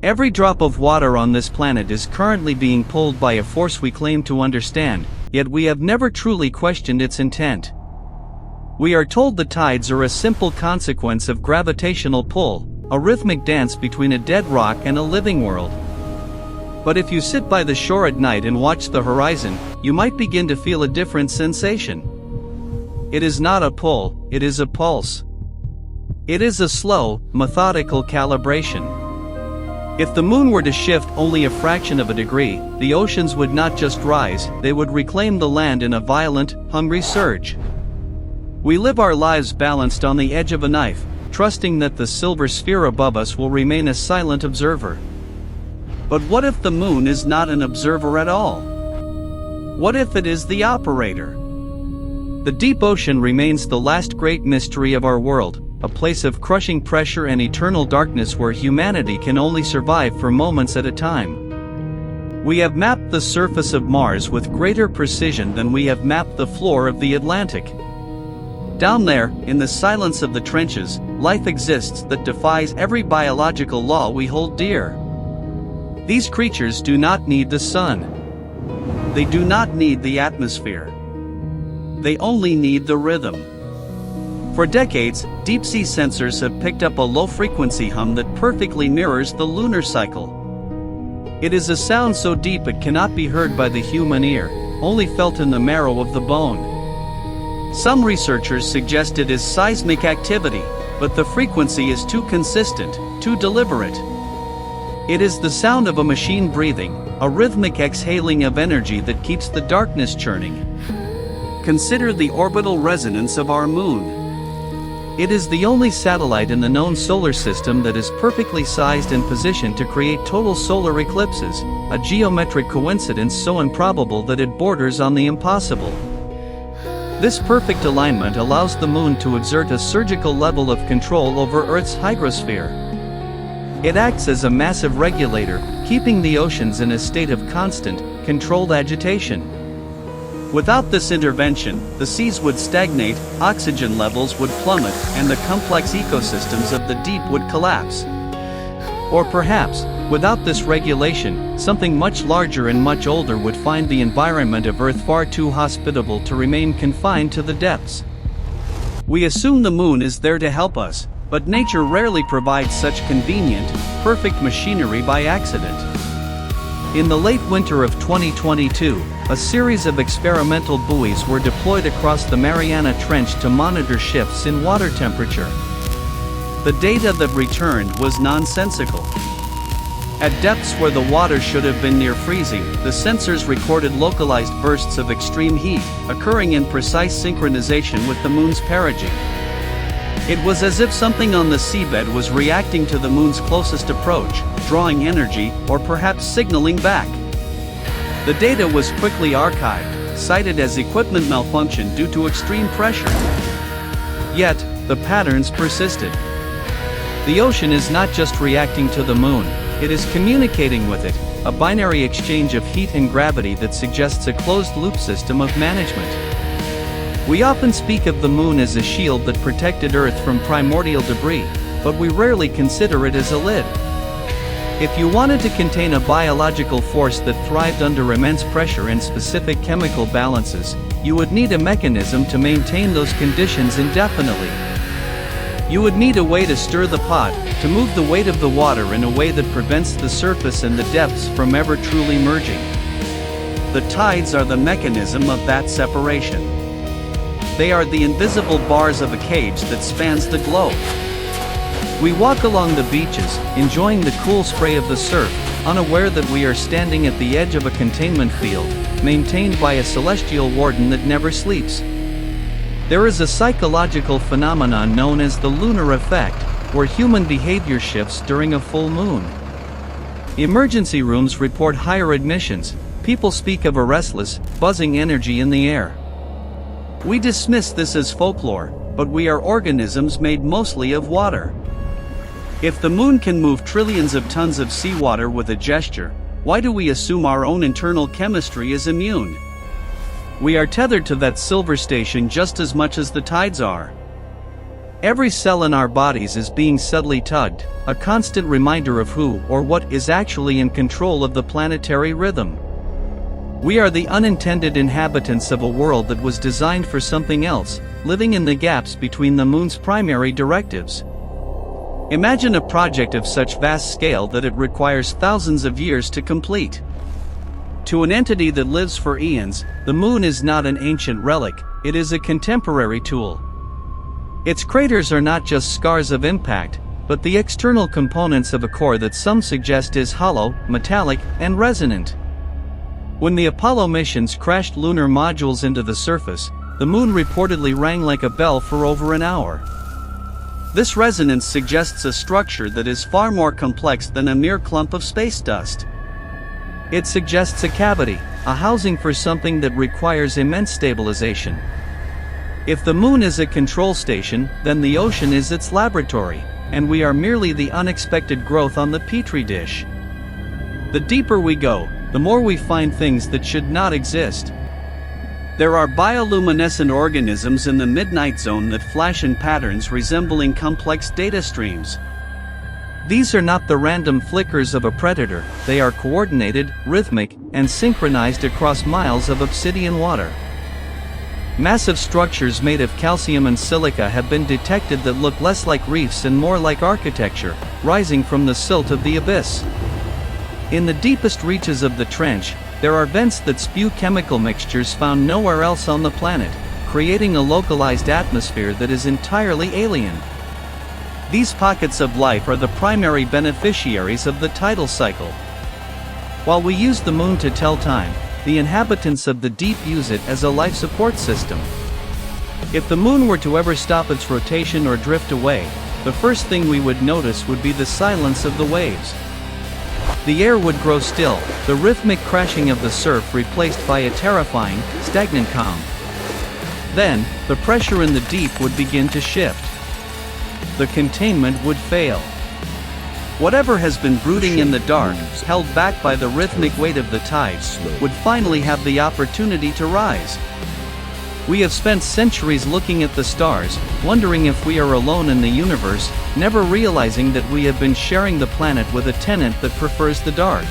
Every drop of water on this planet is currently being pulled by a force we claim to understand, yet we have never truly questioned its intent. We are told the tides are a simple consequence of gravitational pull, a rhythmic dance between a dead rock and a living world. But if you sit by the shore at night and watch the horizon, you might begin to feel a different sensation. It is not a pull, it is a pulse. It is a slow, methodical calibration. If the moon were to shift only a fraction of a degree, the oceans would not just rise, they would reclaim the land in a violent, hungry surge. We live our lives balanced on the edge of a knife, trusting that the silver sphere above us will remain a silent observer. But what if the moon is not an observer at all? What if it is the operator? The deep ocean remains the last great mystery of our world, a place of crushing pressure and eternal darkness where humanity can only survive for moments at a time. We have mapped the surface of Mars with greater precision than we have mapped the floor of the Atlantic. Down there, in the silence of the trenches, life exists that defies every biological law we hold dear. These creatures do not need the sun. They do not need the atmosphere. They only need the rhythm. For decades, deep-sea sensors have picked up a low-frequency hum that perfectly mirrors the lunar cycle. It is a sound so deep it cannot be heard by the human ear, only felt in the marrow of the bone. Some researchers suggest it is seismic activity, but the frequency is too consistent, too deliberate. It is the sound of a machine breathing, a rhythmic exhaling of energy that keeps the darkness churning. Consider the orbital resonance of our moon. It is the only satellite in the known solar system that is perfectly sized and positioned to create total solar eclipses, a geometric coincidence so improbable that it borders on the impossible. This perfect alignment allows the moon to exert a surgical level of control over Earth's hygrosphere. It acts as a massive regulator, keeping the oceans in a state of constant, controlled agitation. Without this intervention, the seas would stagnate, oxygen levels would plummet, and the complex ecosystems of the deep would collapse. Or perhaps, without this regulation, something much larger and much older would find the environment of Earth far too hospitable to remain confined to the depths. We assume the moon is there to help us, but nature rarely provides such convenient, perfect machinery by accident. In the late winter of 2022, a series of experimental buoys were deployed across the Mariana Trench to monitor shifts in water temperature. The data that returned was nonsensical. At depths where the water should have been near freezing, the sensors recorded localized bursts of extreme heat, occurring in precise synchronization with the moon's perigee. It was as if something on the seabed was reacting to the moon's closest approach, drawing energy, or perhaps signaling back. The data was quickly archived, cited as equipment malfunction due to extreme pressure. Yet, the patterns persisted. The ocean is not just reacting to the moon, it is communicating with it, a binary exchange of heat and gravity that suggests a closed-loop system of management. We often speak of the moon as a shield that protected Earth from primordial debris, but we rarely consider it as a lid. If you wanted to contain a biological force that thrived under immense pressure and specific chemical balances, you would need a mechanism to maintain those conditions indefinitely. You would need a way to stir the pot, to move the weight of the water in a way that prevents the surface and the depths from ever truly merging. The tides are the mechanism of that separation. They are the invisible bars of a cage that spans the globe. We walk along the beaches, enjoying the cool spray of the surf, unaware that we are standing at the edge of a containment field, maintained by a celestial warden that never sleeps. There is a psychological phenomenon known as the lunar effect, where human behavior shifts during a full moon. Emergency rooms report higher admissions. People speak of a restless, buzzing energy in the air. We dismiss this as folklore, but we are organisms made mostly of water. If the moon can move trillions of tons of seawater with a gesture, why do we assume our own internal chemistry is immune? We are tethered to that silver station just as much as the tides are. Every cell in our bodies is being subtly tugged, a constant reminder of who or what is actually in control of the planetary rhythm. We are the unintended inhabitants of a world that was designed for something else, living in the gaps between the moon's primary directives. Imagine a project of such vast scale that it requires thousands of years to complete. To an entity that lives for eons, the moon is not an ancient relic, it is a contemporary tool. Its craters are not just scars of impact, but the external components of a core that some suggest is hollow, metallic, and resonant. When the Apollo missions crashed lunar modules into the surface, the moon reportedly rang like a bell for over an hour. This resonance suggests a structure that is far more complex than a mere clump of space dust. It suggests a cavity, a housing for something that requires immense stabilization. If the moon is a control station, then the ocean is its laboratory, and we are merely the unexpected growth on the petri dish. The deeper we go, the more we find things that should not exist. There are bioluminescent organisms in the midnight zone that flash in patterns resembling complex data streams. These are not the random flickers of a predator, they are coordinated, rhythmic, and synchronized across miles of obsidian water. Massive structures made of calcium and silica have been detected that look less like reefs and more like architecture, rising from the silt of the abyss. In the deepest reaches of the trench, there are vents that spew chemical mixtures found nowhere else on the planet, creating a localized atmosphere that is entirely alien. These pockets of life are the primary beneficiaries of the tidal cycle. While we use the moon to tell time, the inhabitants of the deep use it as a life support system. If the moon were to ever stop its rotation or drift away, the first thing we would notice would be the silence of the waves. The air would grow still, the rhythmic crashing of the surf replaced by a terrifying, stagnant calm. Then, the pressure in the deep would begin to shift. The containment would fail. Whatever has been brooding in the dark, held back by the rhythmic weight of the tides, would finally have the opportunity to rise. We have spent centuries looking at the stars, wondering if we are alone in the universe, never realizing that we have been sharing the planet with a tenant that prefers the dark.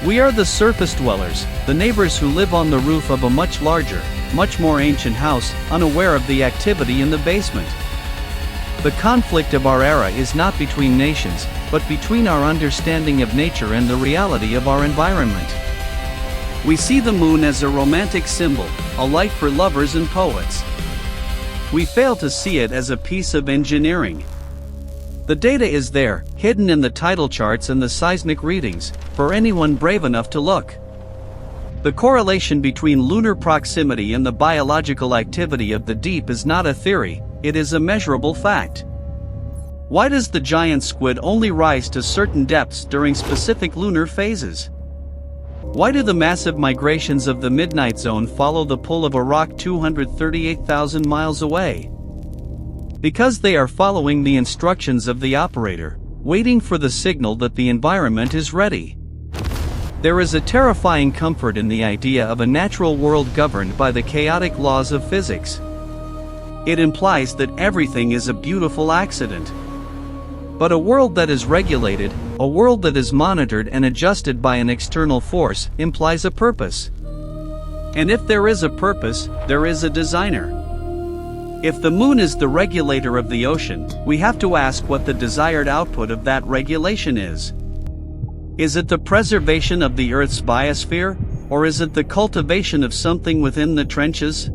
We are the surface dwellers, the neighbors who live on the roof of a much larger, much more ancient house, unaware of the activity in the basement. The conflict of our era is not between nations, but between our understanding of nature and the reality of our environment. We see the moon as a romantic symbol, a light for lovers and poets. We fail to see it as a piece of engineering. The data is there, hidden in the tidal charts and the seismic readings, for anyone brave enough to look. The correlation between lunar proximity and the biological activity of the deep is not a theory, it is a measurable fact. Why does the giant squid only rise to certain depths during specific lunar phases? Why do the massive migrations of the midnight zone follow the pull of a rock 238,000 miles away? Because they are following the instructions of the operator, waiting for the signal that the environment is ready. There is a terrifying comfort in the idea of a natural world governed by the chaotic laws of physics. It implies that everything is a beautiful accident. But a world that is regulated, a world that is monitored and adjusted by an external force, implies a purpose. And if there is a purpose, there is a designer. If the moon is the regulator of the ocean, we have to ask what the desired output of that regulation is. Is it the preservation of the Earth's biosphere, or is it the cultivation of something within the trenches?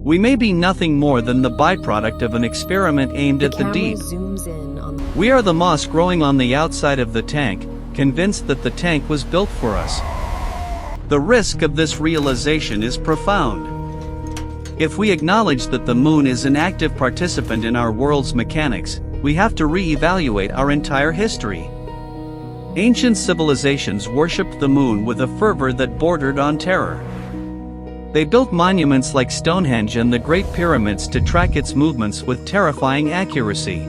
We may be nothing more than the byproduct of an experiment aimed at the deep. We are the moss growing on the outside of the tank, convinced that the tank was built for us. The risk of this realization is profound. If we acknowledge that the moon is an active participant in our world's mechanics, we have to re-evaluate our entire history. Ancient civilizations worshipped the moon with a fervor that bordered on terror. They built monuments like Stonehenge and the Great Pyramids to track its movements with terrifying accuracy.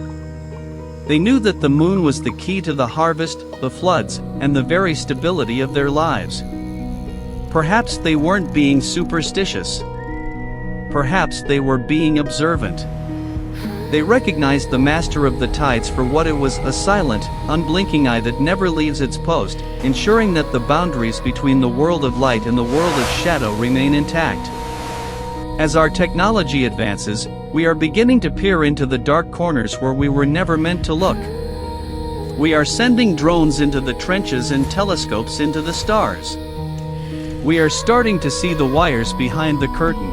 They knew that the moon was the key to the harvest, the floods, and the very stability of their lives. Perhaps they weren't being superstitious. Perhaps they were being observant. They recognized the master of the tides for what it was, a silent, unblinking eye that never leaves its post, ensuring that the boundaries between the world of light and the world of shadow remain intact. As our technology advances, we are beginning to peer into the dark corners where we were never meant to look. We are sending drones into the trenches and telescopes into the stars. We are starting to see the wires behind the curtain.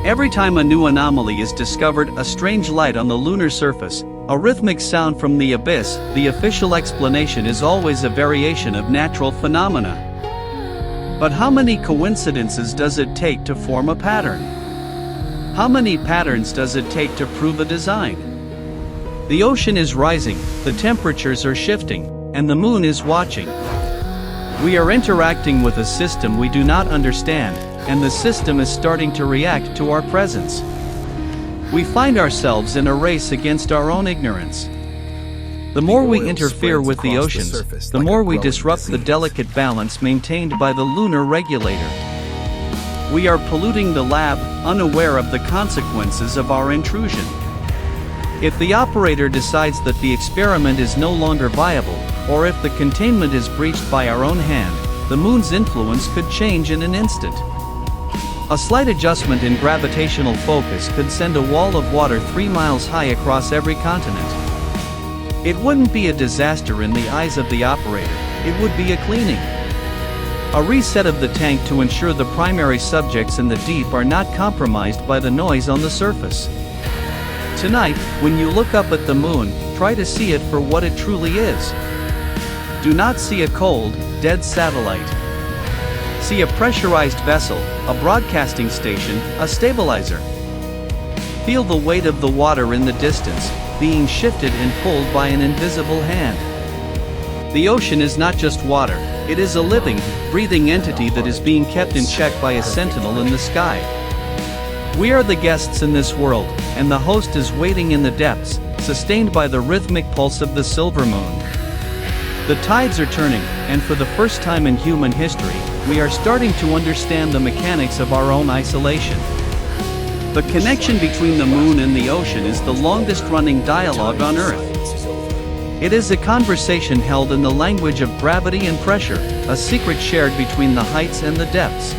Every time a new anomaly is discovered, a strange light on the lunar surface, a rhythmic sound from the abyss, the official explanation is always a variation of natural phenomena. But how many coincidences does it take to form a pattern? How many patterns does it take to prove a design? The ocean is rising, the temperatures are shifting, and the moon is watching. We are interacting with a system we do not understand, and the system is starting to react to our presence. We find ourselves in a race against our own ignorance. The more we interfere with the oceans, the more we disrupt the delicate balance maintained by the lunar regulator. We are polluting the lab, unaware of the consequences of our intrusion. If the operator decides that the experiment is no longer viable, or if the containment is breached by our own hand, the moon's influence could change in an instant. A slight adjustment in gravitational focus could send a wall of water 3 miles high across every continent. It wouldn't be a disaster in the eyes of the operator, it would be a cleaning. A reset of the tank to ensure the primary subjects in the deep are not compromised by the noise on the surface. Tonight, when you look up at the moon, try to see it for what it truly is. Do not see a cold, dead satellite. See a pressurized vessel, a broadcasting station, a stabilizer. Feel the weight of the water in the distance, being shifted and pulled by an invisible hand. The ocean is not just water, it is a living, breathing entity that is being kept in check by a sentinel in the sky. We are the guests in this world, and the host is waiting in the depths, sustained by the rhythmic pulse of the silver moon. The tides are turning, and for the first time in human history, we are starting to understand the mechanics of our own isolation. The connection between the moon and the ocean is the longest-running dialogue on Earth. It is a conversation held in the language of gravity and pressure, a secret shared between the heights and the depths.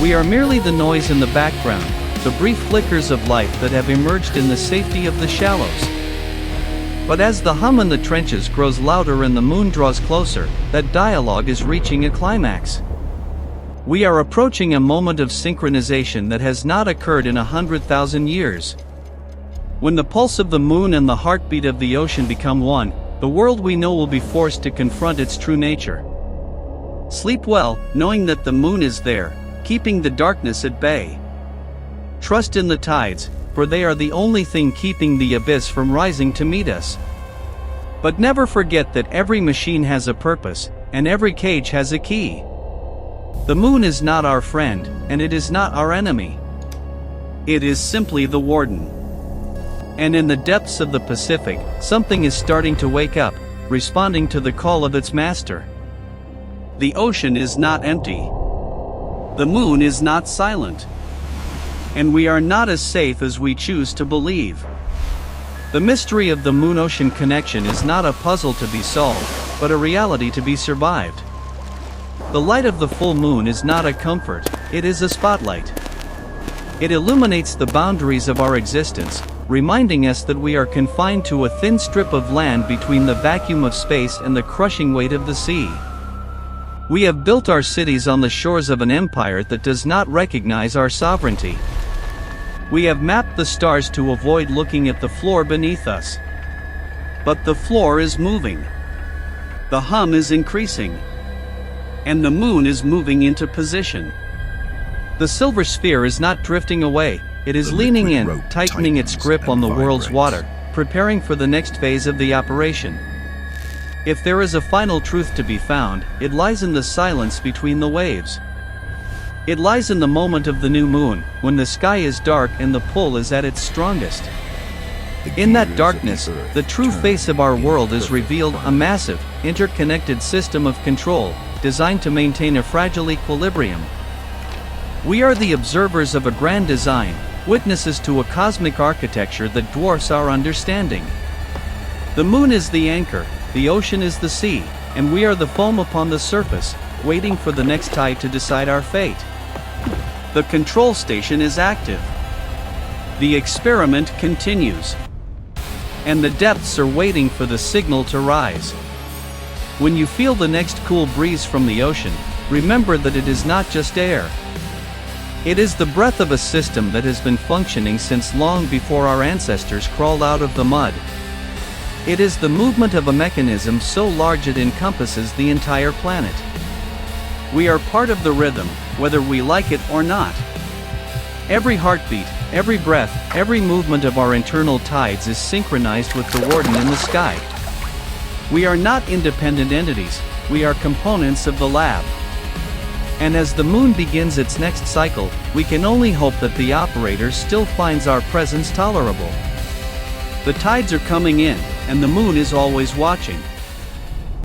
We are merely the noise in the background, the brief flickers of light that have emerged in the safety of the shallows. But as the hum in the trenches grows louder and the moon draws closer, that dialogue is reaching a climax. We are approaching a moment of synchronization that has not occurred in 100,000 years. When the pulse of the moon and the heartbeat of the ocean become one, the world we know will be forced to confront its true nature. Sleep well, knowing that the moon is there, keeping the darkness at bay. Trust in the tides, for they are the only thing keeping the abyss from rising to meet us. But never forget that every machine has a purpose, and every cage has a key. The moon is not our friend, and it is not our enemy. It is simply the warden. And in the depths of the Pacific, something is starting to wake up, responding to the call of its master. The ocean is not empty. The moon is not silent. And we are not as safe as we choose to believe. The mystery of the moon-ocean connection is not a puzzle to be solved, but a reality to be survived. The light of the full moon is not a comfort, it is a spotlight. It illuminates the boundaries of our existence, reminding us that we are confined to a thin strip of land between the vacuum of space and the crushing weight of the sea. We have built our cities on the shores of an empire that does not recognize our sovereignty. We have mapped the stars to avoid looking at the floor beneath us. But the floor is moving. The hum is increasing. And the moon is moving into position. The silver sphere is not drifting away, it is leaning in, tightening its grip on the world's water, preparing for the next phase of the operation. If there is a final truth to be found, it lies in the silence between the waves. It lies in the moment of the new moon, when the sky is dark and the pull is at its strongest. In that darkness, the true face of our world is revealed, a massive, interconnected system of control, designed to maintain a fragile equilibrium. We are the observers of a grand design, witnesses to a cosmic architecture that dwarfs our understanding. The moon is the anchor, the ocean is the sea, and we are the foam upon the surface, waiting for the next tide to decide our fate. The control station is active. The experiment continues. And the depths are waiting for the signal to rise. When you feel the next cool breeze from the ocean, remember that it is not just air. It is the breath of a system that has been functioning since long before our ancestors crawled out of the mud. It is the movement of a mechanism so large it encompasses the entire planet. We are part of the rhythm, whether we like it or not. Every heartbeat, every breath, every movement of our internal tides is synchronized with the warden in the sky. We are not independent entities, we are components of the lab. And as the moon begins its next cycle, we can only hope that the operator still finds our presence tolerable. The tides are coming in, and the moon is always watching.